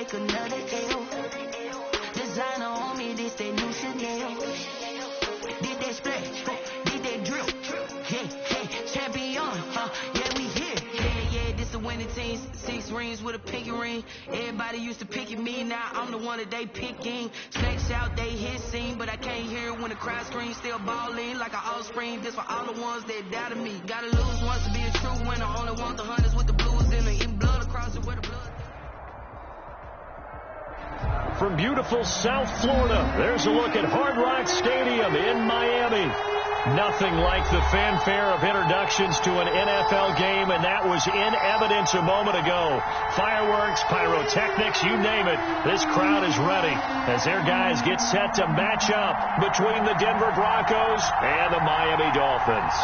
take another L. Designer on me, this that new Chanel. Did that splash, did that drip. Yeah, champion, yeah, we here. Yeah, this a winning team. 6 rings with a pinky ring. Everybody used to pick at me, now I'm the one that they picking. Snakes out, they hit scene, but I can't hear it when the crowd screams. Still balling like an offspring. This for all the ones that doubted me. Gotta lose once to be a true winner. Only want the hunters with the blues in the eating blood across it where the blood. From beautiful South Florida, there's a look at Hard Rock Stadium in Miami. Nothing like the fanfare of introductions to an NFL game, and that was in evidence a moment ago. Fireworks, pyrotechnics, you name it. This crowd is ready as their guys get set to match up between the Denver Broncos and the Miami Dolphins.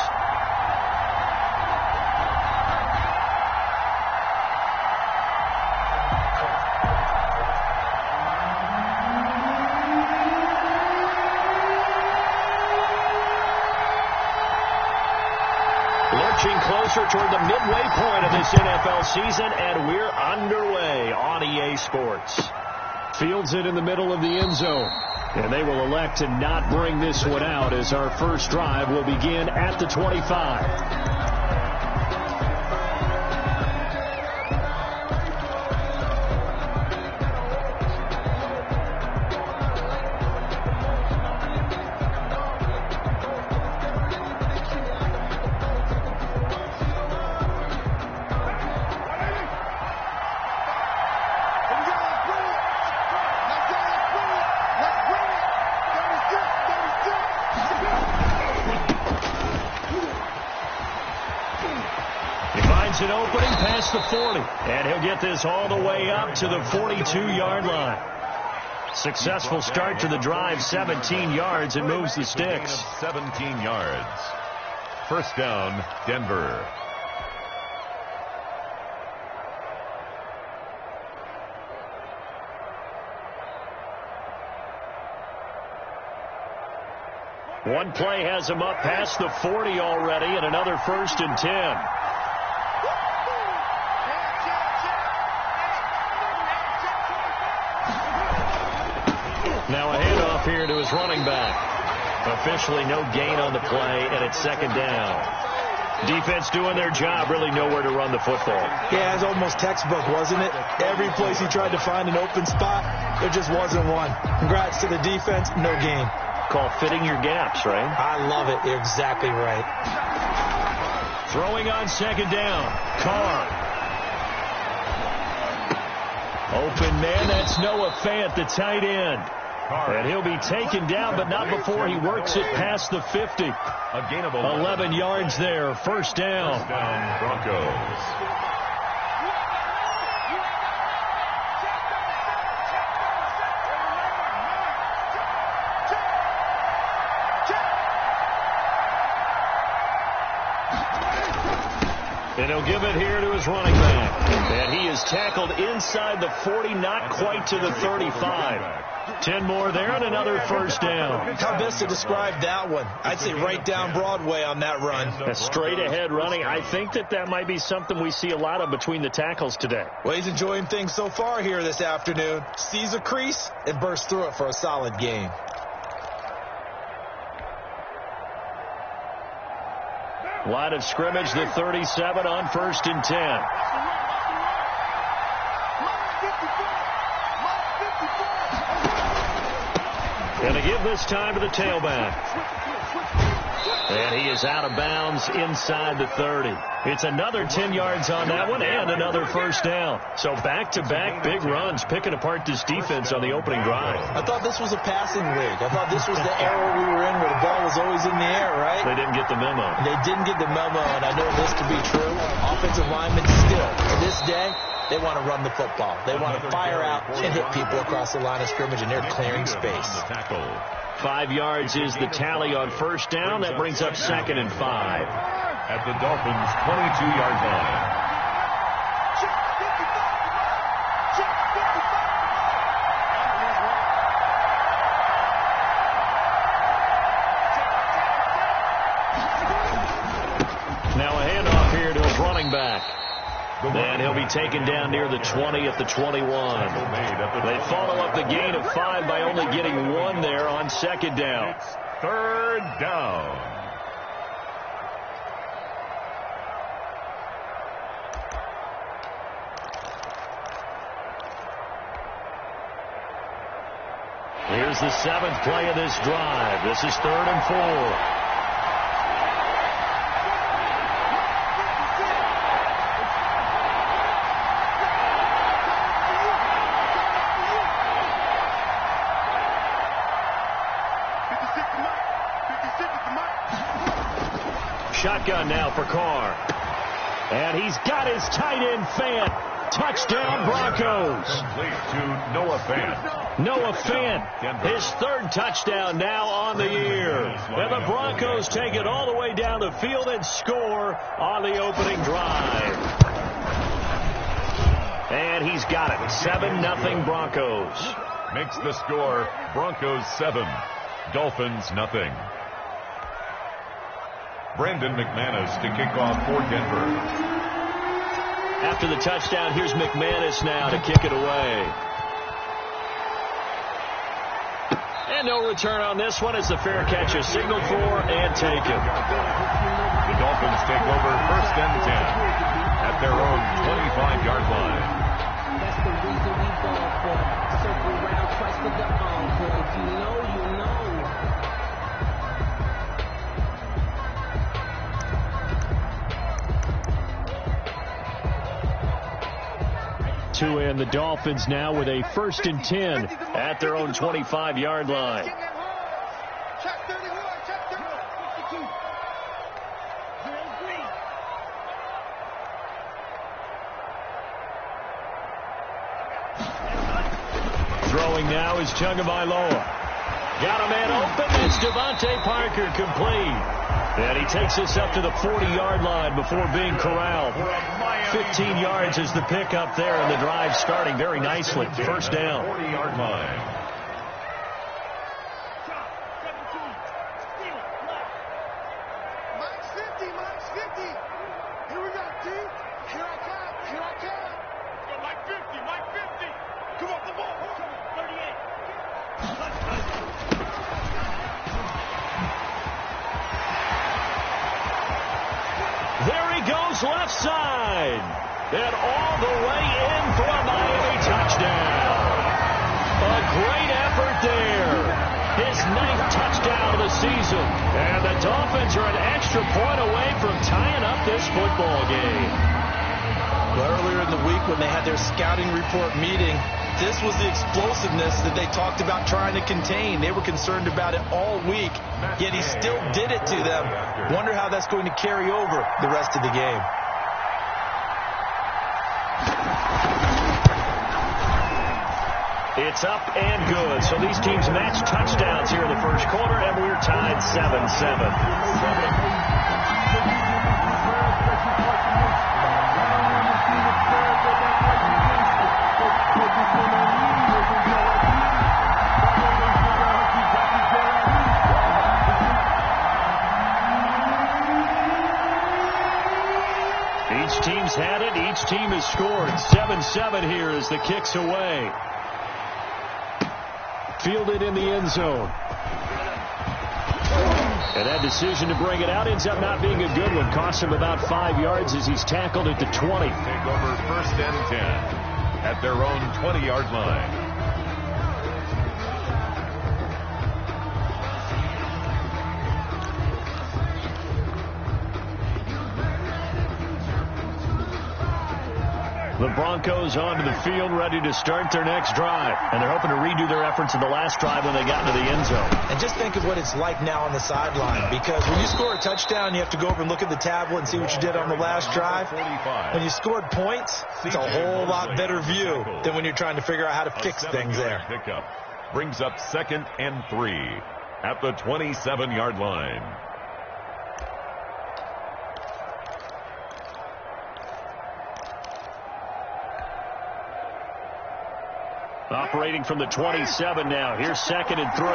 Closer toward the midway point of this NFL season, and we're underway on EA Sports. Fields it in the middle of the end zone, and they will elect to not bring this one out as our first drive will begin at the 25. An opening past the 40, and he'll get this all the way up to the 42-yard line. Successful start to the drive, 17 yards, and moves the sticks. 17 yards. First down, Denver. One play has him up past the 40 already, and another 1st and 10. Now a handoff here to his running back. Officially no gain on the play, and it's 2nd down. Defense doing their job, really nowhere to run the football. Yeah, it's almost textbook, wasn't it? Every place he tried to find an open spot, there just wasn't one. Congrats to the defense, no gain. Call fitting your gaps, right? I love it. You're exactly right. Throwing on 2nd down. Carr. Open man, that's Noah Fant, the tight end. And he'll be taken down, but not before he works it past the 50. A gain of 11 yards there, 1st down. First down, Broncos. And he'll give it here to his running back. And he is tackled inside the 40, not quite to the 35. 10 more there and another 1st down. How best to describe that one? I'd say right down Broadway on that run. A straight ahead running. I think that might be something we see a lot of between the tackles today. Well, he's enjoying things so far here this afternoon. Sees a crease and bursts through it for a solid gain. Line of scrimmage, the 37 on 1st and 10. Going to give this time to the tailback. And he is out of bounds inside the 30. It's another 10 yards on that one and another 1st down. So back-to-back big runs, picking apart this defense on the opening drive. I thought this was a passing league. I thought this was the era we were in where the ball was always in the air, right? They didn't get the memo. They didn't get the memo, and I know this to be true. Offensive linemen still, to this day, they want to run the football. They want to fire out and hit people across the line of scrimmage, and they're clearing space. 5 yards is the tally on 1st down. That brings up 2nd and 5. At the Dolphins' 22-yard line. Now a handoff here to his running back. And he'll be taken down near the 20 at the 21. They follow up the gain of 5 by only getting 1 there on second down. It's third down. Here's the 7th play of this drive. This is 3rd and 4. Shotgun now for Carr. And he's got his tight end Fant. Touchdown Broncos. Complete to Noah Fant. Noah Fant, his 3rd touchdown now on the year. And the Broncos take it all the way down the field and score on the opening drive. And he's got it. 7-0 Broncos. Makes the score Broncos 7, Dolphins nothing. Brandon McManus to kick off for Denver. After the touchdown, here's McManus now to kick it away. And no return on this one as the fair catch is signaled for and taken. The Dolphins take over 1st and 10 at their own 25-yard line. That's the reason we ball for. Circle around, trust with the encore. If you know, you know. And the Dolphins now with a 1st and 10 at their own 25-yard line. Throwing now is Tagovailoa. Got a man open. It's Devontae Parker complete. And he takes this up to the 40-yard line before being corralled. 15 yards is the pickup there, and the drive starting very nicely. 1st down. 40-yard line. Mike's 50. Here we go, T. Here I come. Yo, Mike 50. Come on, the ball. 38. There he goes left side. And all the way in for a Miami touchdown. A great effort there. His 9th touchdown of the season. And the Dolphins are an extra point away from tying up this football game. Well, earlier in the week when they had their scouting report meeting, this was the explosiveness that they talked about trying to contain. They were concerned about it all week, yet he still did it to them. Wonder how that's going to carry over the rest of the game. It's up and good. So these teams match touchdowns here in the first quarter, and we're tied 7-7. Each team's had it. Each team has scored. 7-7 here as the kick's away. Fielded in the end zone. And that decision to bring it out ends up not being a good one. Costs him about 5 yards as he's tackled at the 20. Take over 1st and 10 at their own 20-yard line. The Broncos onto the field, ready to start their next drive. And they're hoping to redo their efforts in the last drive when they got into the end zone. And just think of what it's like now on the sideline, because when you score a touchdown, you have to go over and look at the tablet and see what you did on the last drive. When you scored points, it's a whole lot better view than when you're trying to figure out how to fix things there. Pickup brings up 2nd and 3 at the 27-yard line. Operating from the 27 now. Here's 2nd and 3.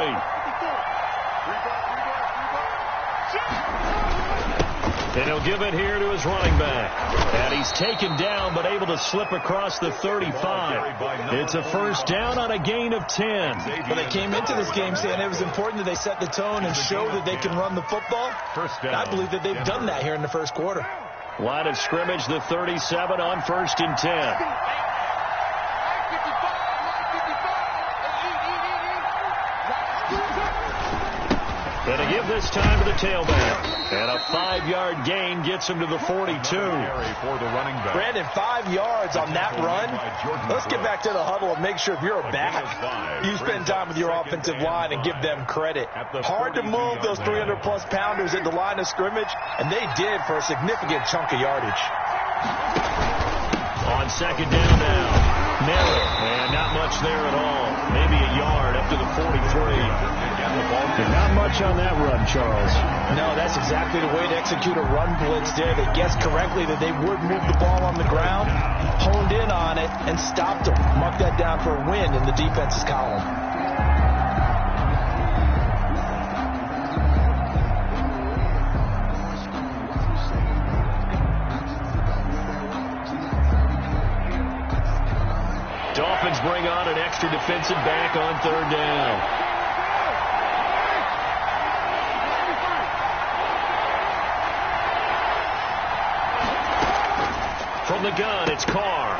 And he'll give it here to his running back. And he's taken down but able to slip across the 35. It's a first down on a gain of 10. When they came into this game saying it was important that they set the tone and show that they can run the football, I believe that they've done that here in the first quarter. Line of scrimmage, the 37 on 1st and 10. Going to give this time to the tailback. And a 5-yard gain gets him to the 42. Brandon, 5 yards on that run. Let's get back to the huddle and make sure if you're a back, you spend time with your offensive line and give them credit. Hard to move those 300-plus pounders at the line of scrimmage, and they did for a significant chunk of yardage. On second down now. Narrow, and not much there at all. Maybe a yard up to the 43. Not much on that run, Charles. No, that's exactly the way to execute a run blitz there. They guessed correctly that they would move the ball on the ground, honed in on it, and stopped them. Mark that down for a win in the defense's column. Dolphins bring on an extra defensive back on 3rd down. From the gun, it's Carr.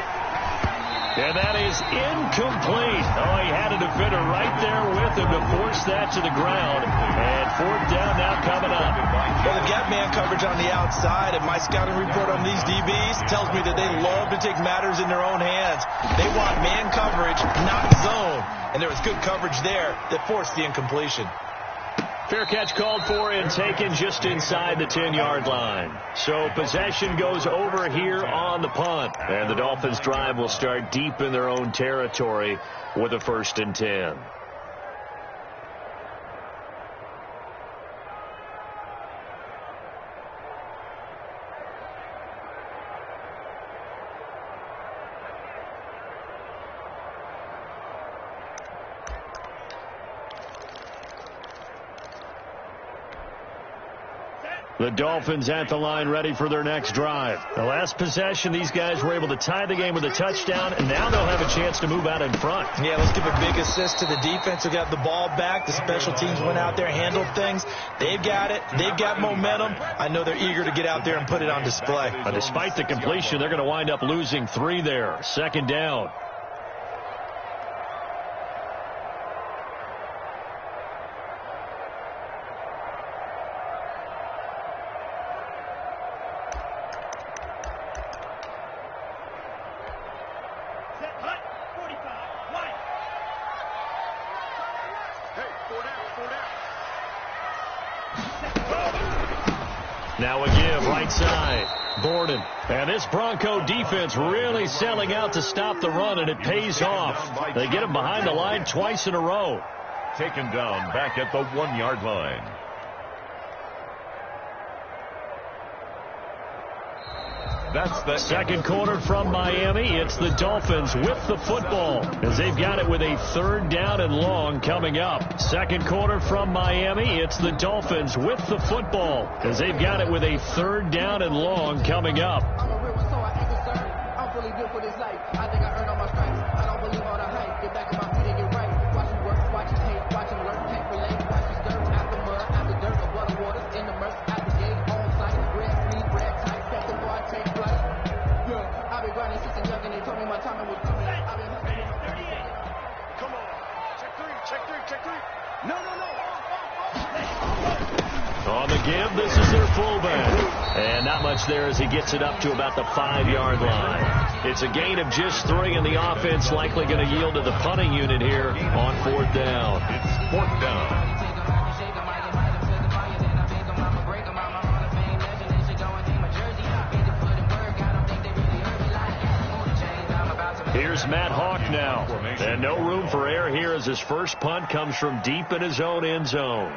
And that is incomplete. Oh, he had a defender right there with him to force that to the ground. And 4th down now coming up. Well, the gap man coverage on the outside, and my scouting report on these DBs tells me that they love to take matters in their own hands. They want man coverage, not zone. And there was good coverage there that forced the incompletion. Fair catch called for and taken just inside the 10-yard line. So possession goes over here on the punt. And the Dolphins' drive will start deep in their own territory with a 1st and 10. The Dolphins at the line ready for their next drive. The last possession, these guys were able to tie the game with a touchdown, and now they'll have a chance to move out in front. Yeah, let's give a big assist to the defense who got the ball back. The special teams went out there, handled things. They've got it. They've got momentum. I know they're eager to get out there and put it on display. But despite the completion, they're going to wind up losing 3 there. 2nd down. Now a give, right side. Borden. And this Bronco defense really selling out to stop the run, and it pays off. They get him behind the line twice in a row. Taken down back at the 1-yard line. That's the second quarter from Miami. It's the Dolphins with the football as they've got it with a 3rd down and long coming up. Second quarter from Miami. It's the Dolphins with the football as they've got it with a 3rd down and long coming up. I'm a real one, so I ain't concerned. I'm really built for this life. I think I earned all my stripes. I don't believe all the hype. Get back on my feet and get right. Watch him work, watch him hate, watch him learn, can't relate. Watch him stir after mud, after dirt, the blood waters in the murk, at the gate, on site, red sleeve, red tight, set the bar, take flight. Yeah, I've been grinding since a young and they told me my timing was coming. I've been hustling. Come on. Check three. No. On the give, this is their fullback. And not much there as he gets it up to about the 5-yard line. It's a gain of just 3, and the offense likely going to yield to the punting unit here on 4th down. It's 4th down. Here's Matt Hawk now. And no room for error here as his first punt comes from deep in his own end zone.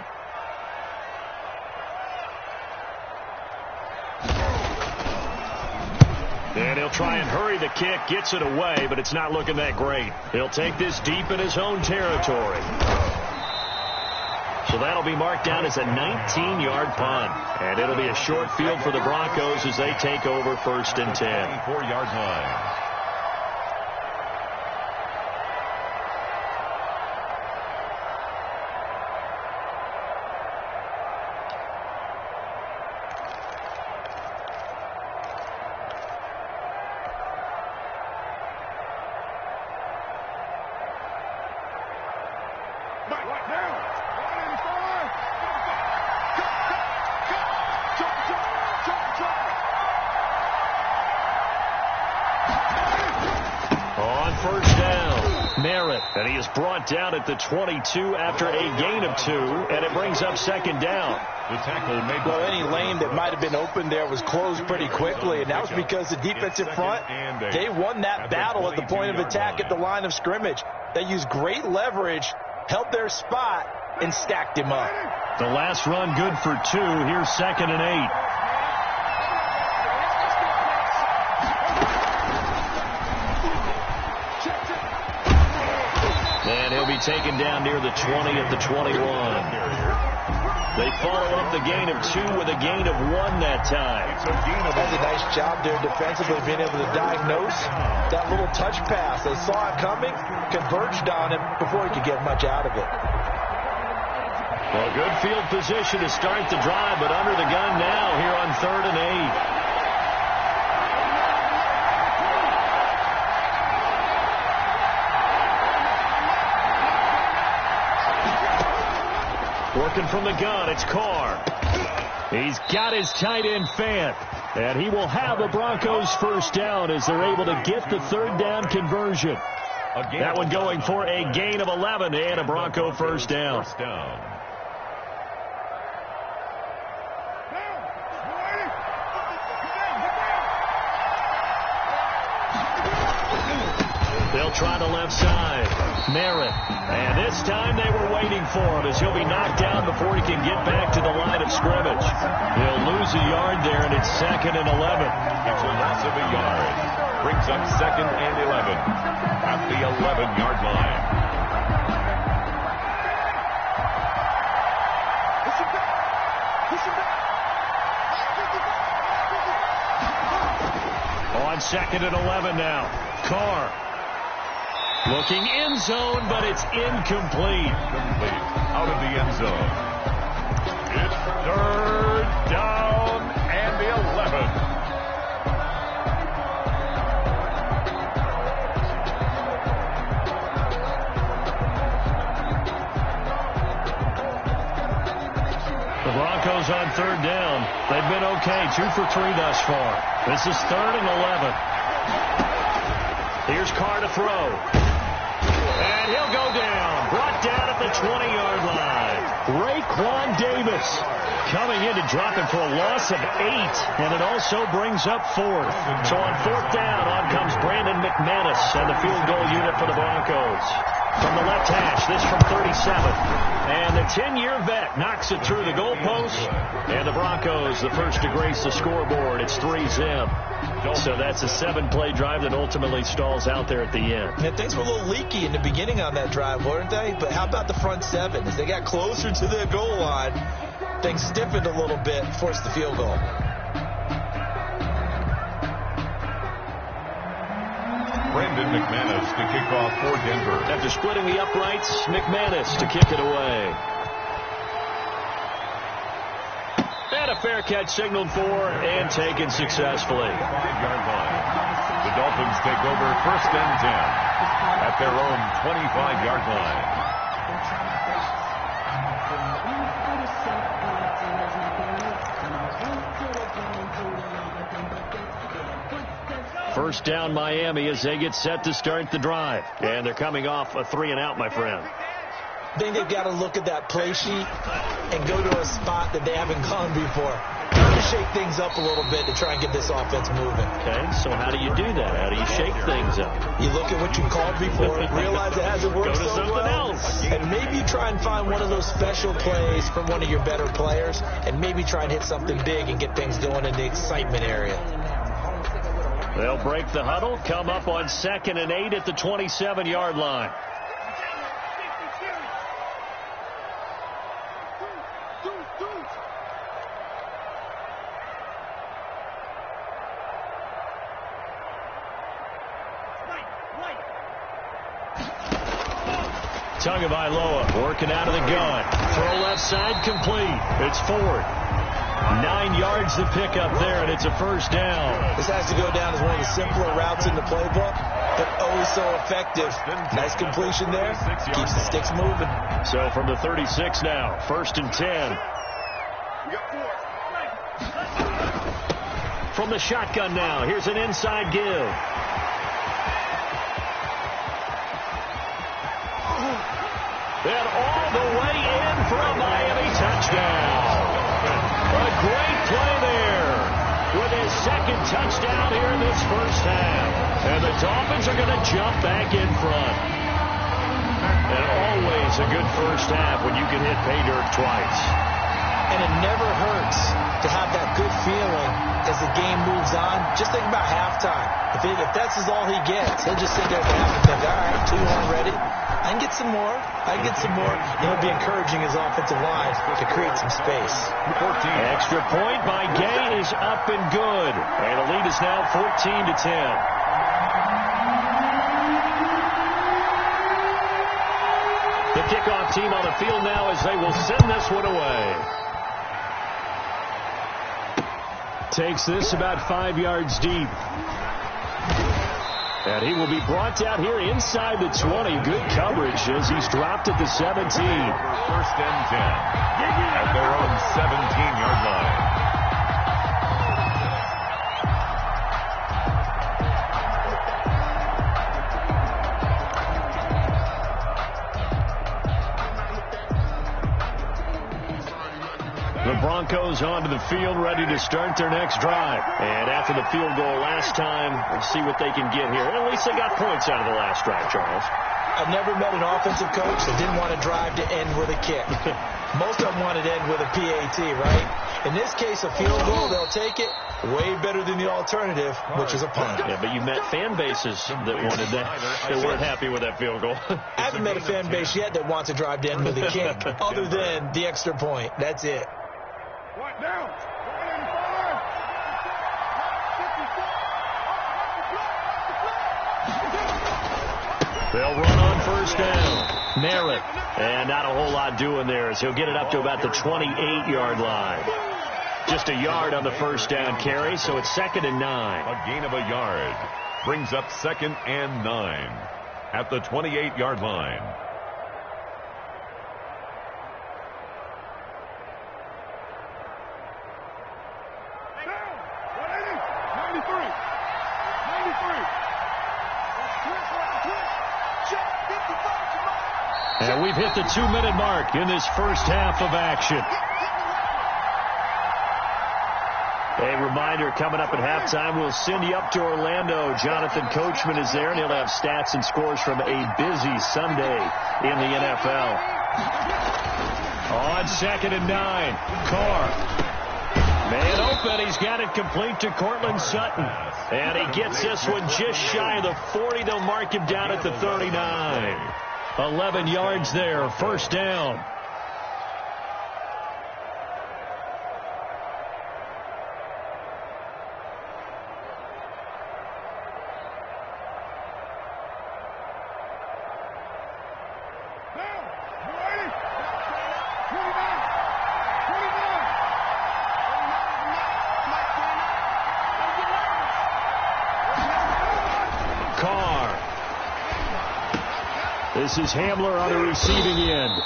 And he'll try and hurry the kick, gets it away, but it's not looking that great. He'll take this deep in his own territory. So that'll be marked down as a 19-yard punt. And it'll be a short field for the Broncos as they take over 1st and 10. 24-yard line. And he is brought down at the 22 after a gain of 2, and it brings up 2nd down. The tackle made. Well, any lane that might have been open there was closed pretty quickly, and that was because the defensive front, they won that battle at the point of attack at the line of scrimmage. They used great leverage, held their spot, and stacked him up. The last run good for 2. Here's 2nd and 8. And he'll be taken down near the 20 at the 21. They follow up the gain of 2 with a gain of 1 that time. That's a nice job there defensively, being able to diagnose that little touch pass. They saw it coming, converged on him before he could get much out of it. Well, good field position to start the drive, but under the gun now here on 3rd and 8. Working from the gun, it's Carr. He's got his tight end Fant. And he will have the Broncos 1st down as they're able to get the 3rd down conversion. That one going for a gain of 11 and a Bronco 1st down. They'll try the left side. Merritt. And this time they were waiting for him as he'll be knocked down before he can get back to the line of scrimmage. He'll lose a yard there, and it's 2nd and 11. It's a loss of a yard. Brings up 2nd and 11 at the 11-yard line. On 2nd and 11 now. Carr. Looking end zone, but it's incomplete. Out of the end zone. It's 3rd down and 11. The Broncos on 3rd down. They've been okay, 2 for 3 thus far. This is 3rd and 11. Here's Carr to throw. And he'll go down. Brought down at the 20-yard line. Raekwon Davis coming in to drop him for a loss of 8. And it also brings up 4th. So on 4th down, on comes Brandon McManus and the field goal unit for the Broncos. From the left hash, this from 37. And the 10-year vet knocks it through the goalpost. And the Broncos, the first to grace the scoreboard. It's 3-zip. So that's a 7-play drive that ultimately stalls out there at the end. Yeah, things were a little leaky in the beginning on that drive, weren't they? But how about the front 7? As they got closer to the goal line, things stiffened a little bit, forced the field goal. Brandon McManus to kick off for Denver. After splitting the uprights, McManus to kick it away. And a fair catch signaled for and taken successfully. 5-yard line. The Dolphins take over 1st and 10 at their own 25-yard line. First down Miami as they get set to start the drive. And they're coming off a 3-and-out, my friend. I think they've got to look at that play sheet and go to a spot that they haven't gone before. Trying to shake things up a little bit to try and get this offense moving. Okay, so how do you do that? How do you shake things up? You look at what you called before, realize it hasn't worked so well, and maybe try and find one of those special plays from one of your better players, and maybe try and hit something big and get things going in the excitement area. They'll break the huddle, come up on 2nd and 8 at the 27-yard line. Tagovailoa working out of the gun. Throw left side complete. It's Ford. 9 yards to pick up there, and it's a first down. This has to go down as one of the simpler routes in the playbook, but oh so effective. Nice completion there. Keeps the sticks moving. So from the 36 now, 1st and 10. From the shotgun now, here's an inside give. And all the way in for a Miami touchdown. A great play there with his 2nd touchdown here in this first half. And the Dolphins are going to jump back in front. And always a good first half when you can hit pay dirt twice. And it never hurts to have that good feeling as the game moves on. Just think about halftime. If that's all he gets, he'll just sit there at the half and think, all right, 2 already. I can get some more. And it'll be encouraging his offensive line to create some space. 14. Extra point by Gay is up and good. And the lead is now 14 to 10. The kickoff team on the field now as they will send this one away. Takes this about 5 yards deep. And he will be brought down here inside the 20. Good coverage as he's dropped at the 17. 1st and 10 at their own 17-yard line. The Broncos onto the field, ready to start their next drive. And after the field goal last time, we'll see what they can get here. At least they got points out of the last drive, Charles. I've never met an offensive coach that didn't want a drive to end with a kick. Most of them wanted to end with a PAT, right? In this case, a field goal, they'll take it. Way better than the alternative, which is a punt. Yeah, but you met fan bases that wanted that. They weren't happy with that field goal. I haven't met a fan base yet that wants a drive to end with a kick, other than the extra point. That's it. Right now. They'll run on 1st down. Merritt. And not a whole lot doing there as he'll get it up to about the 28-yard line. Just a yard on the 1st down carry, so it's 2nd and 9. A gain of a yard brings up 2nd and 9 at the 28-yard line. And we've hit the 2-minute mark in this first half of action. A reminder, coming up at halftime, we'll send you up to Orlando. Jonathan Coachman is there, and he'll have stats and scores from a busy Sunday in the NFL. On 2nd and 9, Carr. Man open, he's got it complete to Cortland Sutton. And he gets this one just shy of the 40. They'll mark him down at the 39. 11 yards there, 1st down. This is Hamler on the receiving end.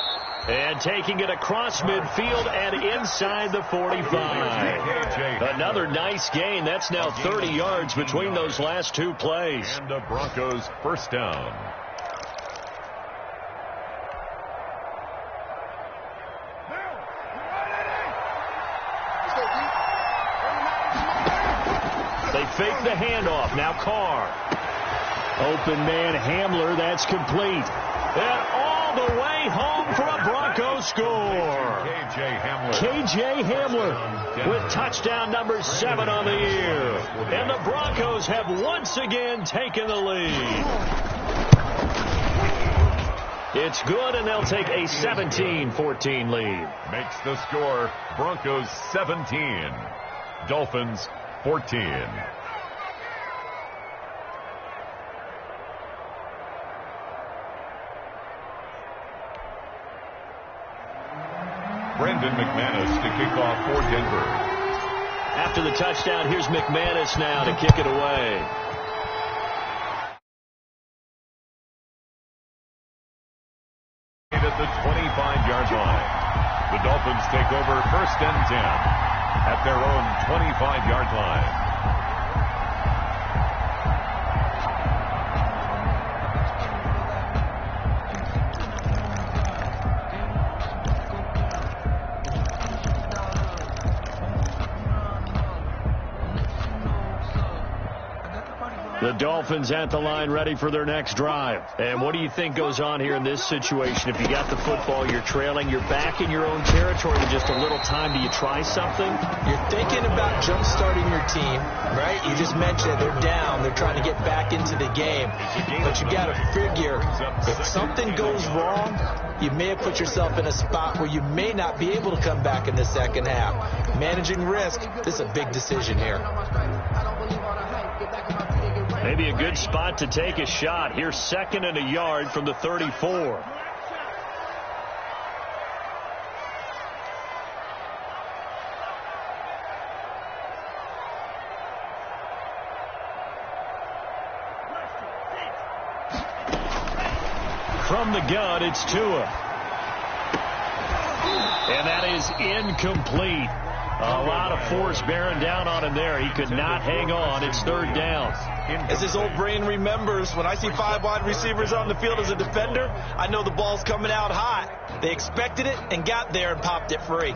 And taking it across midfield and inside the 45. Another nice gain. That's now 30 yards between those last 2 plays. And the Broncos 1st down. They fake the handoff. Now Carr. Open man Hamler. That's complete. And all the way home for a Broncos score. KJ Hamler with touchdown number 7 on the year. And the Broncos have once again taken the lead. It's good, and they'll take a 17-14 lead. Makes the score Broncos 17, Dolphins 14. Brandon McManus to kick off for Denver. After the touchdown, here's McManus now to kick it away. At the 25-yard line. The Dolphins take over 1st and 10 at their own 25-yard line. The Dolphins at the line ready for their next drive. And what do you think goes on here in this situation? If you got the football, you're trailing, you're back in your own territory with just a little time. Do you try something? You're thinking about jump-starting your team, right? You just mentioned they're down. They're trying to get back into the game. But you got to figure if something goes wrong, you may have put yourself in a spot where you may not be able to come back in the second half. Managing risk, this is a big decision here. Maybe a good spot to take a shot. Here's 2nd and a yard from the 34. From the gun, it's Tua. And that is incomplete. A lot of force bearing down on him there. He could not hang on. It's 3rd down. As his old brain remembers, when I see 5 wide receivers on the field as a defender, I know the ball's coming out hot. They expected it and got there and popped it free.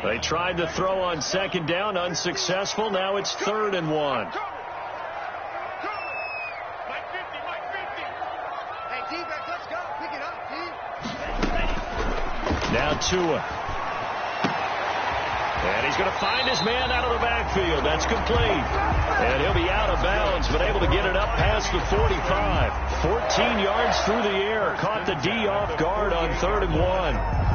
They tried to throw on 2nd down, unsuccessful. Now it's 3rd and 1. Now Tua. And he's going to find his man out of the backfield. That's complete. And he'll be out of bounds, but able to get it up past the 45. 14 yards through the air. Caught the D off guard on 3rd and 1.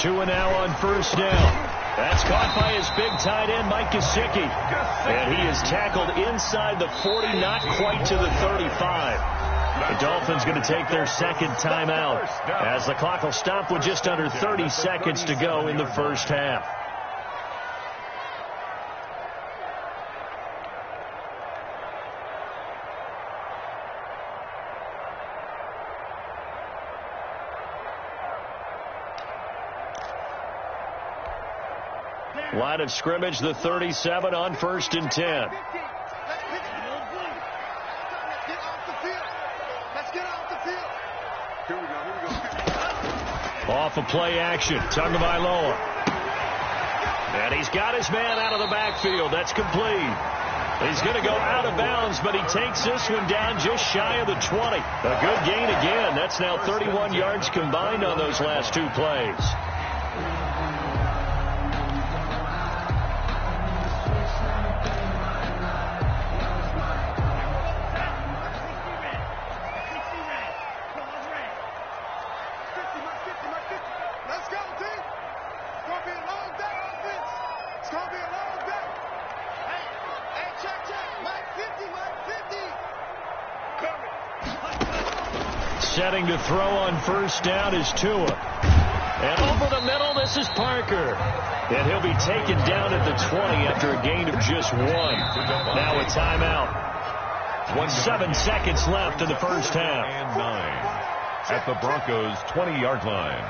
Tua now on 1st down. That's caught by his big tight end, Mike Gesicki. And he is tackled inside the 40, not quite to the 35. The Dolphins going to take their 2nd timeout as the clock will stop with just under 30 seconds to go in the 1st half. Line of scrimmage, the 37 on 1st and 10. Off of play action, Tagovailoa. And he's got his man out of the backfield. That's complete. He's going to go out of bounds, but he takes this one down just shy of the 20. A good gain again. That's now 31 yards combined on those last 2 plays. Setting to throw on 1st down is Tua. And over the middle, this is Parker. And he'll be taken down at the 20 after a gain of just 1. Now a timeout. 7 seconds left in the 1st half. And 9 at the Broncos' 20-yard line.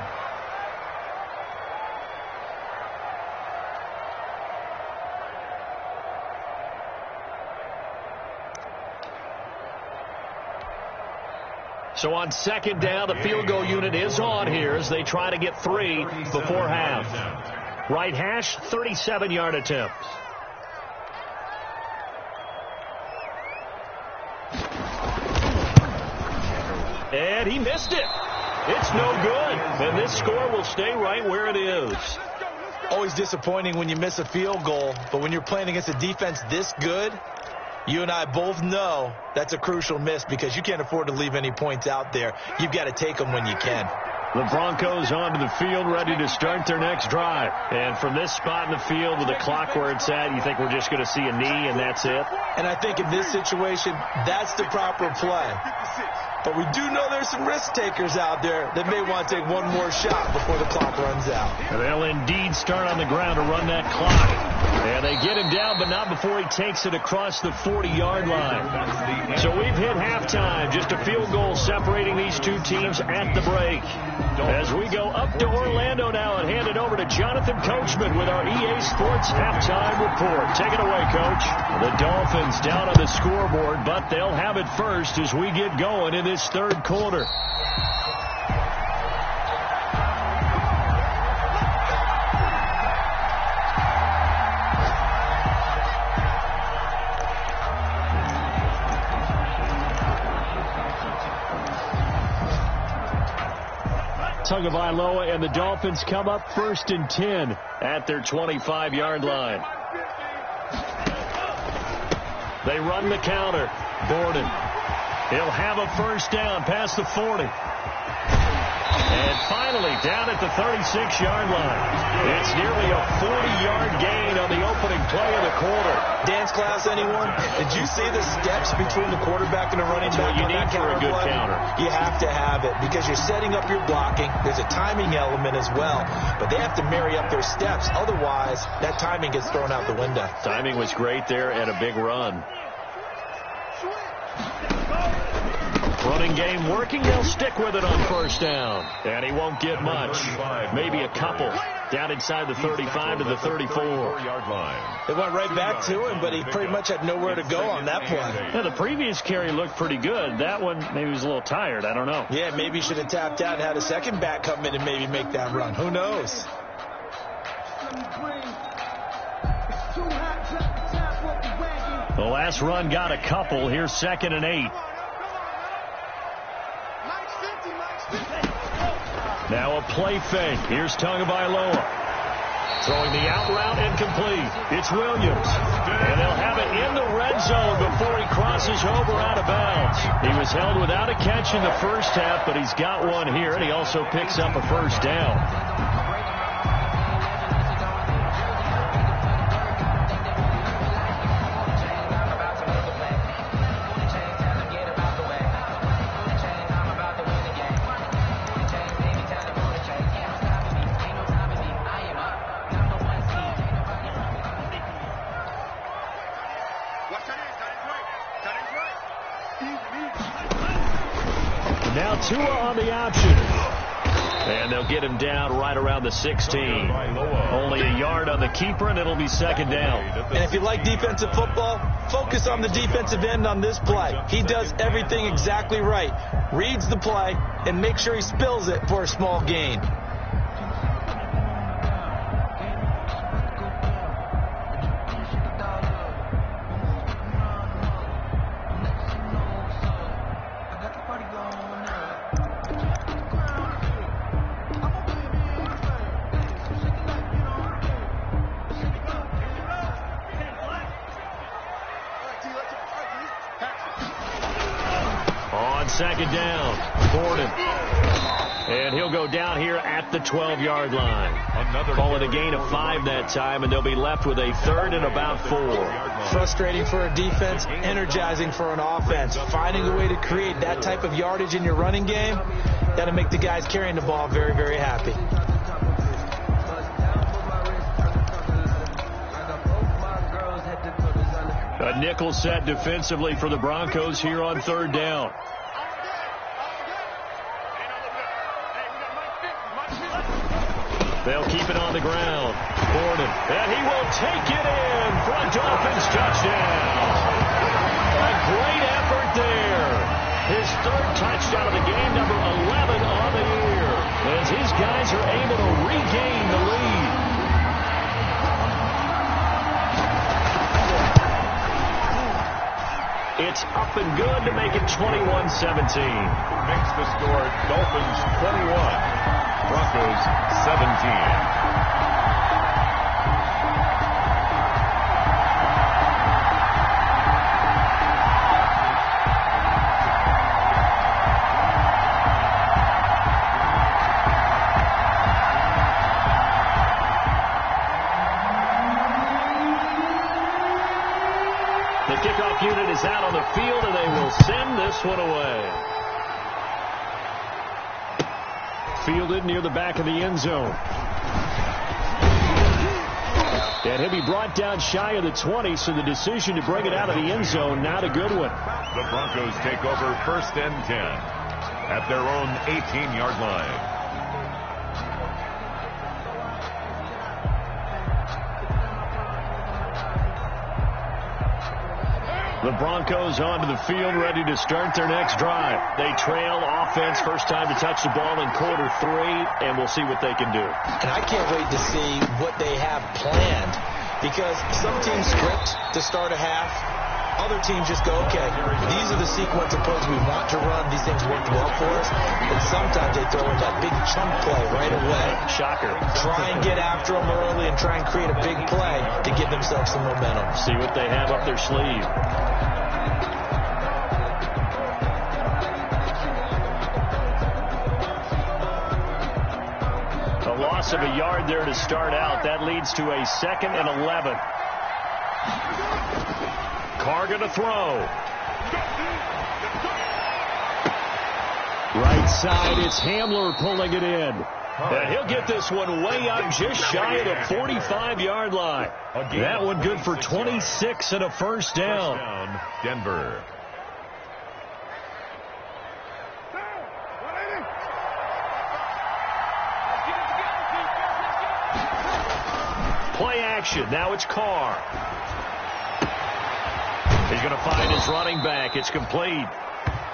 So on 2nd down, the field goal unit is on here as they try to get 3 before half. Right hash, 37-yard attempt. And he missed it. It's no good. And this score will stay right where it is. Always disappointing when you miss a field goal, but when you're playing against a defense this good, you and I both know that's a crucial miss because you can't afford to leave any points out there. You've got to take them when you can. The Broncos onto the field, ready to start their next drive. And from this spot in the field with the clock where it's at, you think we're just going to see a knee and that's it? And I think in this situation, that's the proper play. But we do know there's some risk takers out there that may want to take one more shot before the clock runs out. And they'll indeed start on the ground to run that clock. And they get him down, but not before he takes it across the 40-yard line. So we've hit halftime. Just a field goal separating these two teams at the break. As we go up to Orlando now and hand it over to Jonathan Coachman with our EA Sports halftime report. Take it away, Coach. The Dolphins down on the scoreboard, but they'll have it first as we get going in this third quarter. Tagovailoa and the Dolphins come up 1st and 10 at their 25-yard line. They run the counter. Borden. He'll have a first down past the 40. And finally down at the 36-yard line. It's nearly a 40-yard gain on the opening play of the quarter. Dance class, anyone? Did you see the steps between the quarterback and the running back? What you need for a good counter. You have to have it because you're setting up your blocking. There's a timing element as well, but they have to marry up their steps. Otherwise, that timing gets thrown out the window. Timing was great there and a big run. Running game working. They'll stick with it on first down. And he won't get much. Maybe a couple. Down inside the 35 to the 34-yard line. They went right back to him, but he pretty much had nowhere to go on that play. Yeah, the previous carry looked pretty good. That one, maybe he was a little tired. I don't know. Yeah, maybe he should have tapped out and had a second back come in and maybe make that run. Who knows? The last run got a couple. Here's 2nd and 8. Now a play fake. Here's Tagovailoa. Throwing the out route incomplete. It's Williams. And they'll have it in the red zone before he crosses over out of bounds. He was held without a catch in the first half, but he's got one here, and he also picks up a first down. Now Tua on the option. And they'll get him down right around the 16. Only a yard on the keeper, and it'll be 2nd down. And if you like defensive football, focus on the defensive end on this play. He does everything exactly right. Reads the play and makes sure he spills it for a small gain. On 2nd down, Borden. And he'll go down here at the 12-yard line. Call it a gain of 5 that time, and they'll be left with a 3rd and about 4. Frustrating for a defense, energizing for an offense. Finding a way to create that type of yardage in your running game, got to make the guys carrying the ball very, very happy. A nickel set defensively for the Broncos here on 3rd down. They'll keep it on the ground. Borden. And he will take it in for a Dolphins touchdown. A great effort there. His 3rd touchdown of the game, number 11 on the year. As his guys are able to regain the lead. It's up and good to make it 21-17. Makes the score Dolphins 21. Broncos 17. kickoff unit is out on the field, and they will send this one away. Fielded near the back of the end zone. And he'll be brought down shy of the 20, so the decision to bring it out of the end zone, not a good one. The Broncos take over 1st and 10 at their own 18-yard line. The Broncos onto the field, ready to start their next drive. They trail offense, first time to touch the ball in quarter 3, and we'll see what they can do. And I can't wait to see what they have planned, because some teams script to start a half. Other teams just go, okay, these are the sequence of plays we want to run. These things work well for us. But sometimes they throw in that big chunk play right away. Shocker. Try and get after them early and try and create a big play to give themselves some momentum. See what they have up their sleeve. A loss of a yard there to start out. That leads to a 2nd and 11. Carr going to throw. Right side, it's Hamler pulling it in. And he'll get this one way up just shy of the 45-yard line. That one good for 26 and a first down. Denver. Play action. Now it's Carr. He's going to find his running back. It's complete.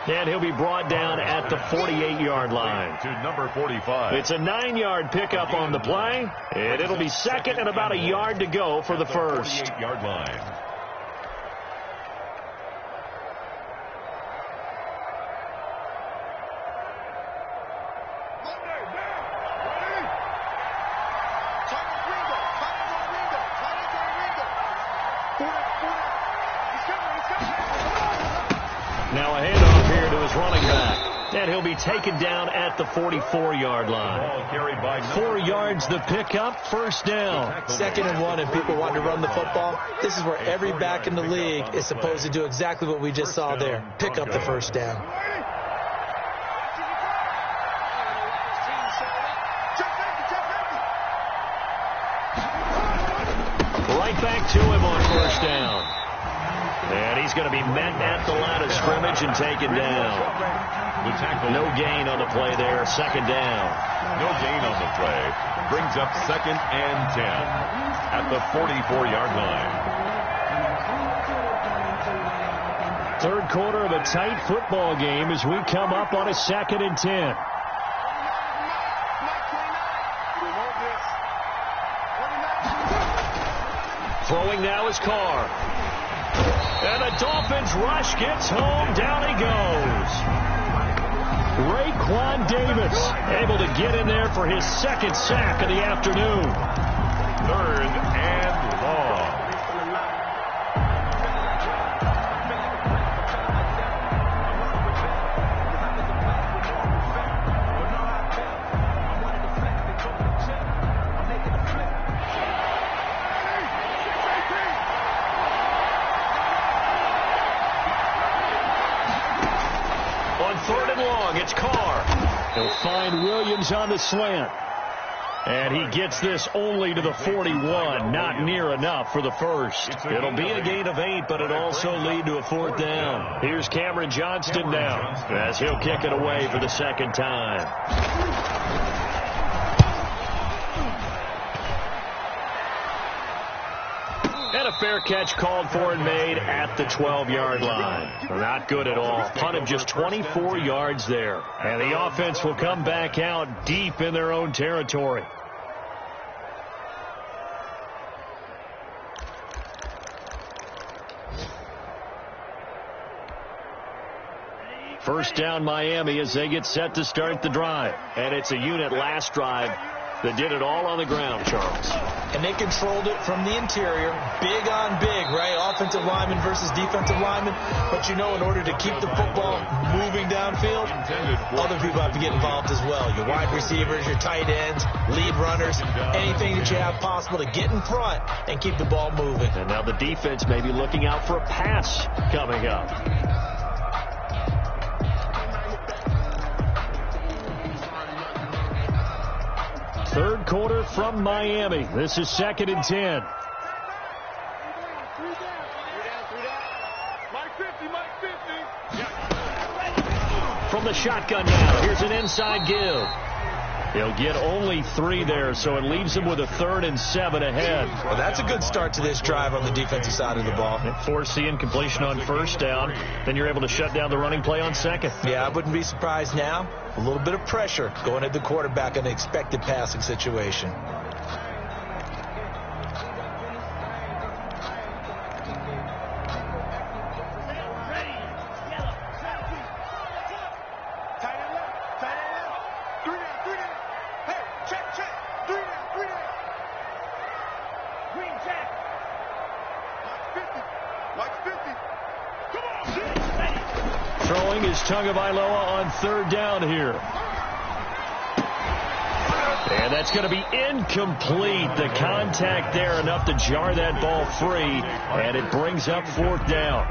And he'll be brought down at the 48-yard line. To number 45. It's a 9-yard pickup on the play. And it'll be 2nd and about a yard to go for the first. 48-yard line. Now a handoff here to his running back. And he'll be taken down at the 44-yard line. 4 yards the pickup, first down. 2nd and 1, and people want to run the football. This is where every back in the league is supposed to do exactly what we just saw there. Pick up the first down. Right back to him on first down. And he's going to be met at the line of scrimmage and taken down. The tackle. No gain on the play there. 2nd down. No gain on the play. Brings up 2nd and 10 at the 44-yard line. Third quarter of a tight football game as we come up on a 2nd and 10. Throwing now is Carr. And the Dolphins rush gets home. Down he goes. Raekwon Davis able to get in there for his 2nd sack of the afternoon. 3rd and long. It's Carr. He'll find Williams on the slant. And he gets this only to the 41. Not near enough for the first. It'll be a gain of 8, but it'll also lead to a 4th down. Here's Cameron Johnston now as he'll kick it away for the 2nd time. And a fair catch called for and made at the 12-yard line. Not good at all. Punt of just 24 yards there. And the offense will come back out deep in their own territory. First down Miami as they get set to start the drive. And it's a unit last drive that did it all on the ground, Charles. And they controlled it from the interior, big on big, right? Offensive lineman versus defensive lineman. But you know, in order to keep the football moving downfield, other people have to get involved as well. Your wide receivers, your tight ends, lead runners, anything that you have possible to get in front and keep the ball moving. And now the defense may be looking out for a pass coming up. Third quarter from Miami. This is 2nd and 10. From the shotgun now, here's an inside give. He'll get only 3 there, so it leaves him with a 3rd and 7 ahead. Well, that's a good start to this drive on the defensive side of the ball. Force the incompletion on 1st down. Then you're able to shut down the running play on 2nd. Yeah, I wouldn't be surprised now. A little bit of pressure going at the quarterback in an expected passing situation. Throwing is Tagovailoa on 3rd down here. And that's going to be incomplete. The contact there enough to jar that ball free, and it brings up 4th down.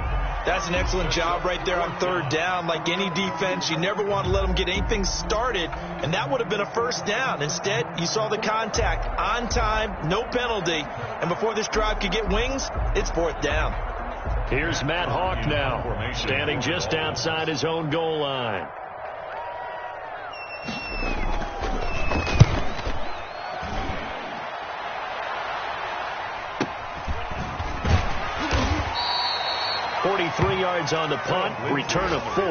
That's an excellent job right there on 3rd down. Like any defense, you never want to let them get anything started, and that would have been a 1st down. Instead, you saw the contact on time, no penalty, and before this drive could get wings, it's 4th down. Here's Matt Hawk now, standing just outside his own goal line. Yards on the punt, return of 4,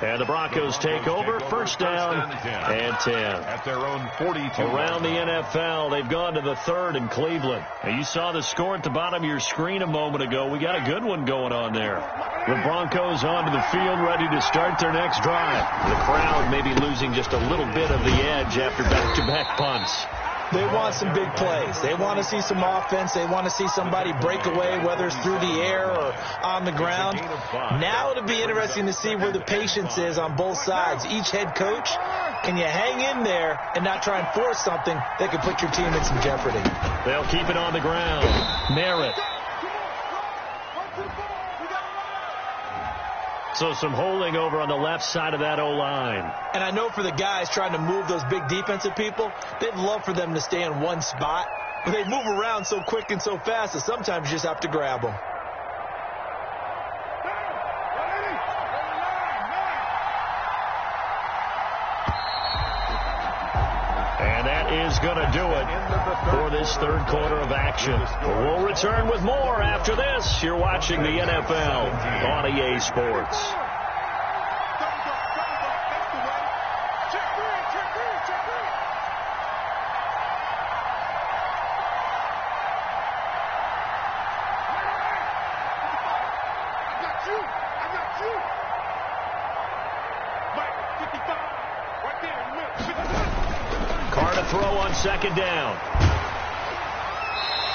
and the Broncos take over, 1st down and 10. At their own 42. Around the NFL, they've gone to the 3rd in Cleveland. And you saw the score at the bottom of your screen a moment ago. We got a good one going on there. The Broncos onto the field, ready to start their next drive. The crowd may be losing just a little bit of the edge after back-to-back punts. They want some big plays. They want to see some offense. They want to see somebody break away, whether it's through the air or on the ground. Now it'll be interesting to see where the patience is on both sides. Each head coach, can you hang in there and not try and force something that could put your team in some jeopardy? They'll keep it on the ground. Merritt. So some holding over on the left side of that O-line. And I know for the guys trying to move those big defensive people, they'd love for them to stay in one spot. But they move around so quick and so fast that sometimes you just have to grab them. And that is going to do it for this 3rd quarter of action. We'll return with more after this. You're watching the NFL on EA Sports. Throw on 2nd down.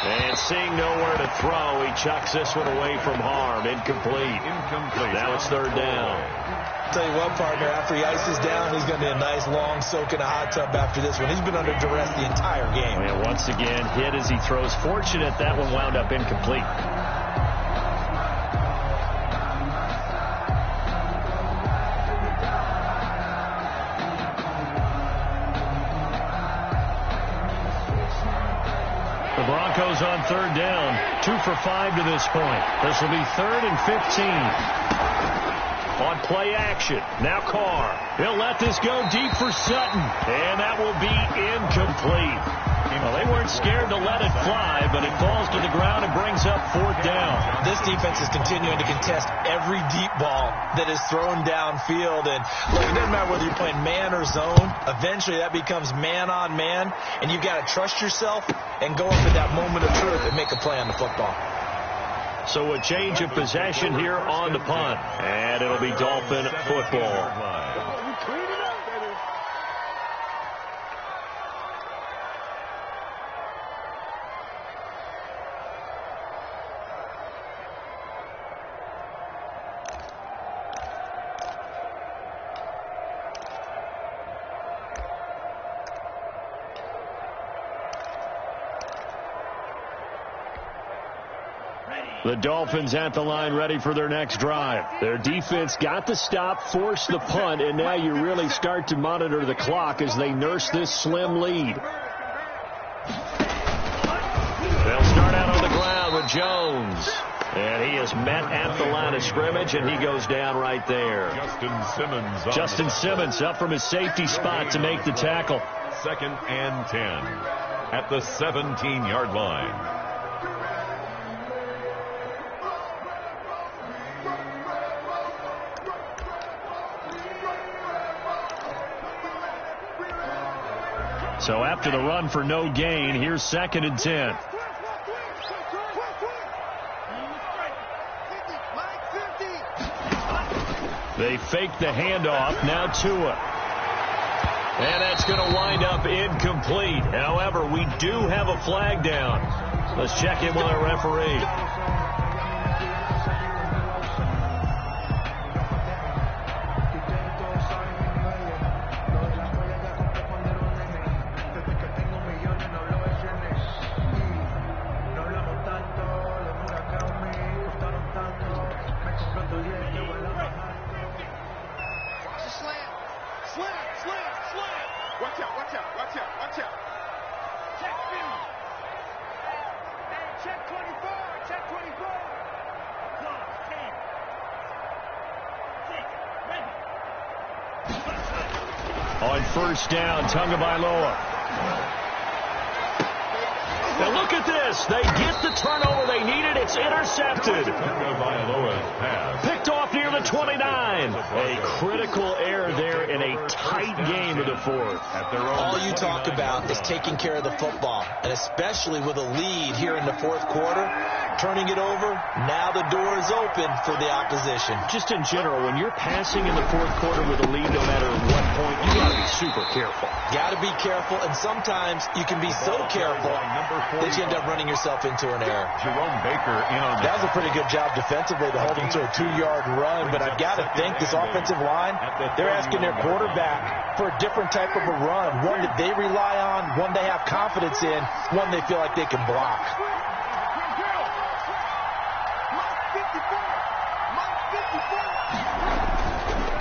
And seeing nowhere to throw, he chucks this one away from harm. Incomplete. Now it's 3rd down. Tell you what, partner, after he ices down, he's going to need a nice long soak in a hot tub after this one. He's been under duress the entire game. And once again, hit as he throws. Fortunate that one wound up incomplete. Broncos on 3rd down, 2 for 5 to this point. This will be 3rd and 15. On play action, now Carr. He'll let this go deep for Sutton, and that will be incomplete. Well, they weren't scared to let it fly, but it falls to the ground and brings up 4th down. This defense is continuing to contest every deep ball that is thrown downfield. And look, it doesn't matter whether you're playing man or zone. Eventually, that becomes man on man, and you've got to trust yourself and go up at that moment of truth and make a play on the football. So a change of possession here on the punt, and it'll be Dolphin football. The Dolphins at the line ready for their next drive. Their defense got the stop, forced the punt, and now you really start to monitor the clock as they nurse this slim lead. They'll start out on the ground with Jones. And he is met at the line of scrimmage, and he goes down right there. Justin Simmons up from his safety spot to make the tackle. 2nd and 10 at the 17-yard line. So after the run for no gain, here's 2nd and 10. They fake the handoff. Now Tua. And that's going to wind up incomplete. However, we do have a flag down. Let's check in with our referee. On first down, Tagovailoa. Now look at this. They get the turnover they needed. It's intercepted. Tagovailoa's pass. Picked off near the 29. A critical error there in a tight game of the fourth. All you talk about is taking care of the football, and especially with a lead here in the fourth quarter. Turning it over, now the door is open for the opposition. Just in general, when you're passing in the fourth quarter with a lead, no matter what point, you got to be super careful. Got to be careful, and sometimes you can be so careful that you end up running yourself into an error. Jerome Baker in on that was a pretty good job defensively to hold him to a 2-yard run, but I've got to think this offensive line, they're asking their quarterback for a different type of a run, one that they rely on, one they have confidence in, one they feel like they can block.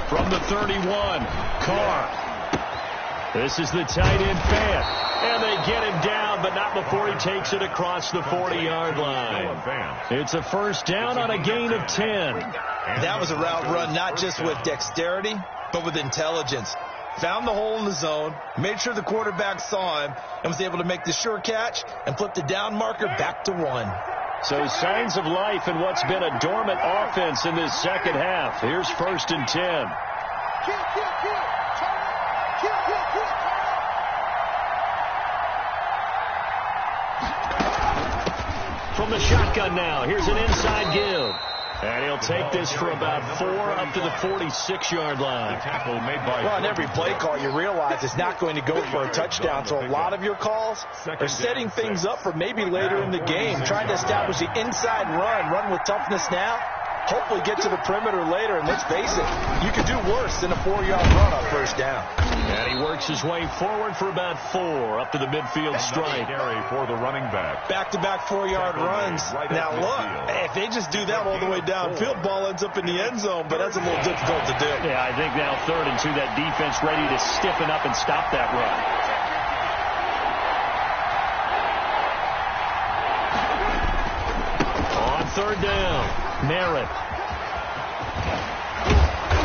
From the 31, Carr. This is the tight end fan. And they get him down, but not before he takes it across the 40-yard line. It's a first down on a gain of 10. That was a route run not just with dexterity, but with intelligence. Found the hole in the zone, made sure the quarterback saw him, and was able to make the sure catch and flip the down marker back to 1. So signs of life in what's been a dormant offense in this second half. Here's 1st and 10. From the shotgun now, here's an inside give. And he'll take this for about 4 up to the 46-yard line. Tackle made by on every play call, you realize it's not going to go for a touchdown. So a lot of your calls are setting things up for maybe later in the game, trying to establish the inside run with toughness now, hopefully get to the perimeter later. And let's face it, you could do worse than a 4-yard run on first down. And he works his way forward for about 4 up to the midfield stripe. Carry for the running back. Back-to-back 4-yard runs. Now look, if they just do that all the way downfield, ball ends up in the end zone, but that's a little difficult to do. Yeah, I think now 3rd and 2, that defense ready to stiffen up and stop that run. On 3rd down, Merritt.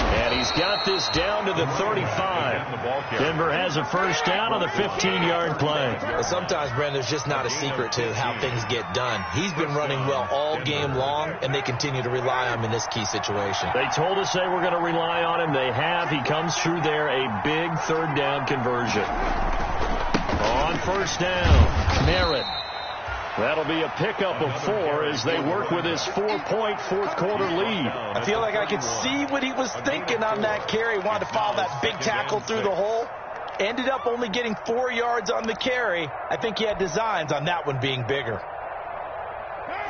And he's got this down to the 35. Denver has a first down on the 15-yard play. Sometimes, Brent, there's just not a secret to how things get done. He's been running well all game long, and they continue to rely on him in this key situation. They told us they were going to rely on him. They have. He comes through there, a big 3rd down conversion. On first down, Merritt. That'll be a pickup of 4 as they work with his 4-point fourth-quarter lead. I feel like I could see what he was thinking on that carry. Wanted to follow that big tackle through the hole. Ended up only getting 4 yards on the carry. I think he had designs on that one being bigger.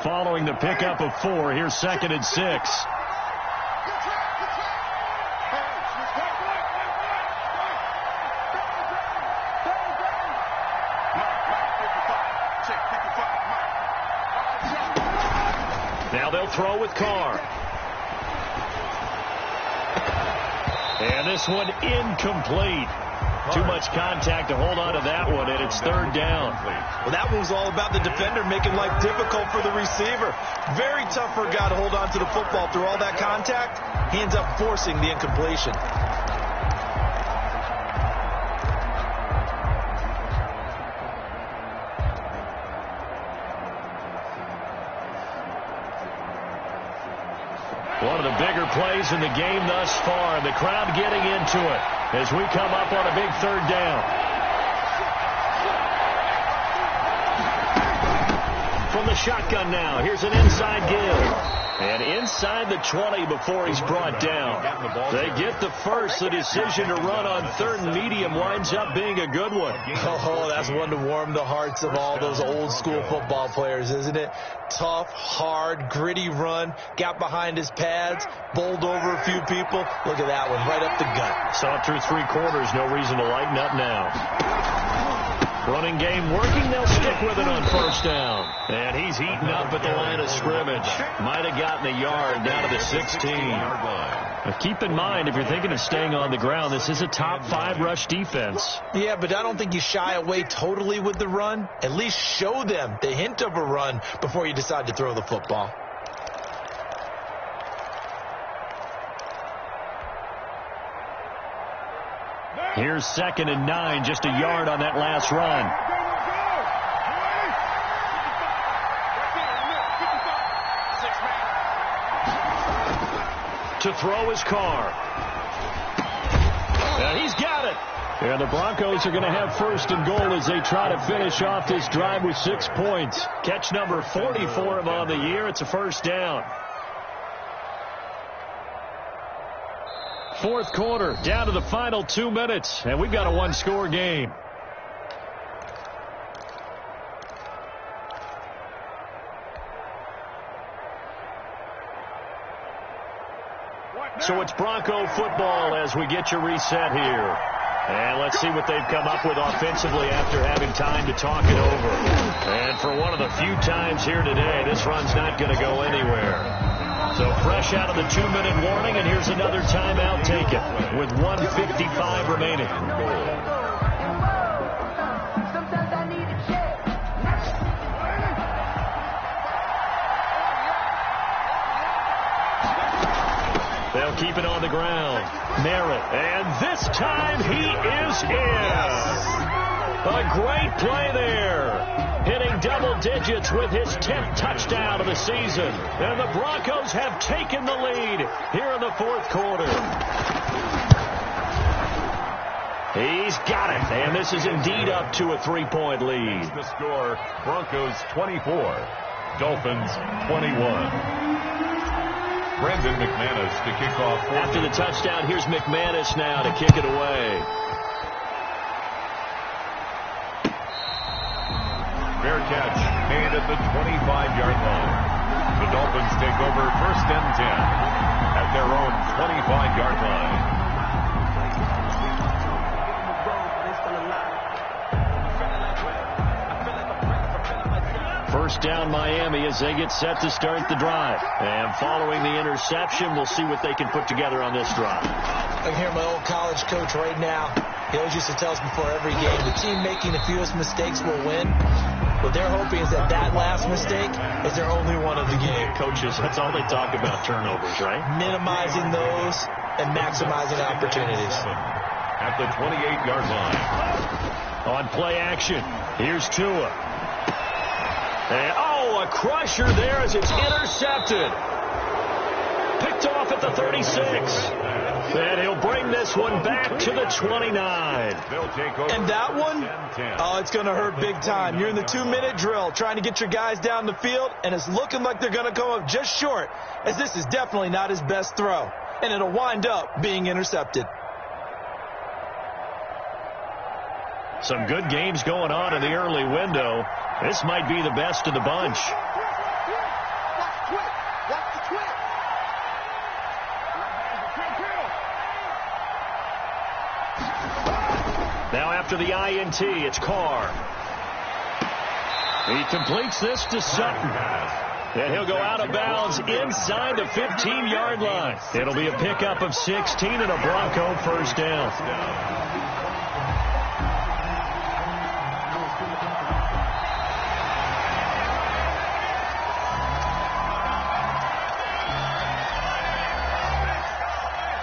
Following the pickup of 4, here's 2nd and 6. Now throw with Carr. And this one incomplete. Too much contact to hold on to that one, and it's third down. Well, that one was all about the defender making life difficult for the receiver. Very tough for a guy to hold on to the football through all that contact. He ends up forcing the incompletion. One of the bigger plays in the game thus far. The crowd getting into it as we come up on a big third down. From the shotgun now, here's an inside give. And inside the 20 before he's brought down. They get the first. The decision to run on third and medium winds up being a good one. Oh, that's one to warm the hearts of all those old school football players, isn't it? Tough, hard, gritty run. Got behind his pads, bowled over a few people. Look at that one, right up the gut. Saw it through three quarters. No reason to lighten up now. Running game working. They'll stick with it on first down. And he's heating up at the line of scrimmage. Might have gotten a yard down to the 16-yard line. But keep in mind, if you're thinking of staying on the ground, this is a top 5 rush defense. Yeah, but I don't think you shy away totally with the run. At least show them the hint of a run before you decide to throw the football. Here's 2nd and 9, just a yard on that last run. To throw his Carr. And he's got it. And the Broncos are going to have first and goal as they try to finish off this drive with 6 points. Catch number 40 for him on the year. It's a first down. Fourth quarter, down to the final 2 minutes, and we've got a one-score game. So it's Bronco football as we get you reset here. And let's see what they've come up with offensively after having time to talk it over. And for one of the few times here today, this run's not going to go anywhere. So fresh out of the 2-minute warning, and here's another timeout taken with 1:55 remaining. They'll keep it on the ground. Merritt, and this time he is in. A great play there. Hitting double digits with his 10th touchdown of the season. And the Broncos have taken the lead here in the fourth quarter. He's got it. And this is indeed up to a 3-point lead. The score, Broncos 24, Dolphins 21. Brandon McManus to kick off. After the touchdown, here's McManus now to kick it away. Fair catch made at the 25-yard line. The Dolphins take over first and 10 at their own 25-yard line. First down Miami as they get set to start the drive. And following the interception, we'll see what they can put together on this drive. I can hear my old college coach right now. He always used to tell us before every game, the team making the fewest mistakes will win. What they're hoping is that last mistake is their only one of the game. Coaches, that's all they talk about, turnovers, right? Minimizing those and maximizing opportunities. At the 28-yard line. On play action, here's Tua. And, a crusher there as it's intercepted. Picked off at the 36. And he'll bring this one back to the 29. And that one, it's going to hurt big time. You're in the 2-minute drill trying to get your guys down the field, and it's looking like they're going to come up just short, as this is definitely not his best throw. And it'll wind up being intercepted. Some good games going on in the early window. This might be the best of the bunch. Now after the INT, it's Carr. He completes this to Sutton. And he'll go out of bounds inside the 15-yard line. It'll be a pickup of 16 and a Bronco first down.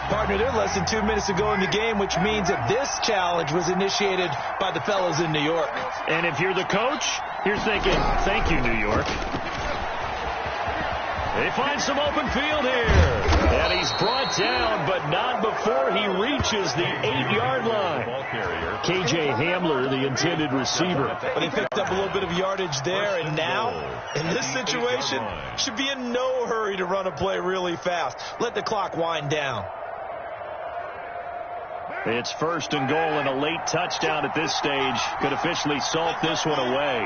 Partner, they're less than 2 minutes to go in the game, which means that this challenge was initiated by the fellows in New York. And if you're the coach, you're thinking, thank you, New York. They find some open field here. And he's brought down, but not before he reaches the 8-yard line. K.J. Hamler, the intended receiver. But he picked up a little bit of yardage there, and now, in this situation, should be in no hurry to run a play really fast. Let the clock wind down. It's first and goal, and a late touchdown at this stage could officially salt this one away.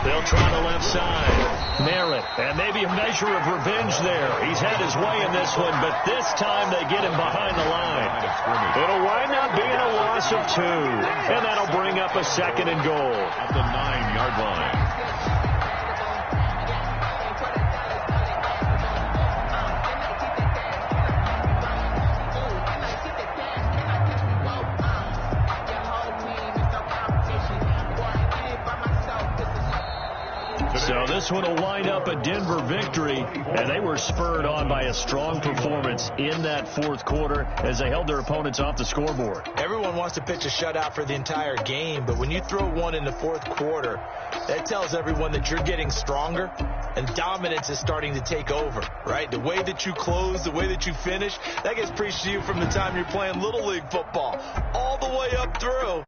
They'll try the left side. Merritt, and maybe a measure of revenge there. He's had his way in this one, but this time they get him behind the line. It'll wind up being a loss of 2, and that'll bring up a second and goal. At the 9-yard line. So this one will wind up a Denver victory, and they were spurred on by a strong performance in that fourth quarter as they held their opponents off the scoreboard. Everyone wants to pitch a shutout for the entire game, but when you throw one in the fourth quarter, that tells everyone that you're getting stronger and dominance is starting to take over, right? The way that you close, the way that you finish, that gets preached to you from the time you're playing Little League football all the way up through.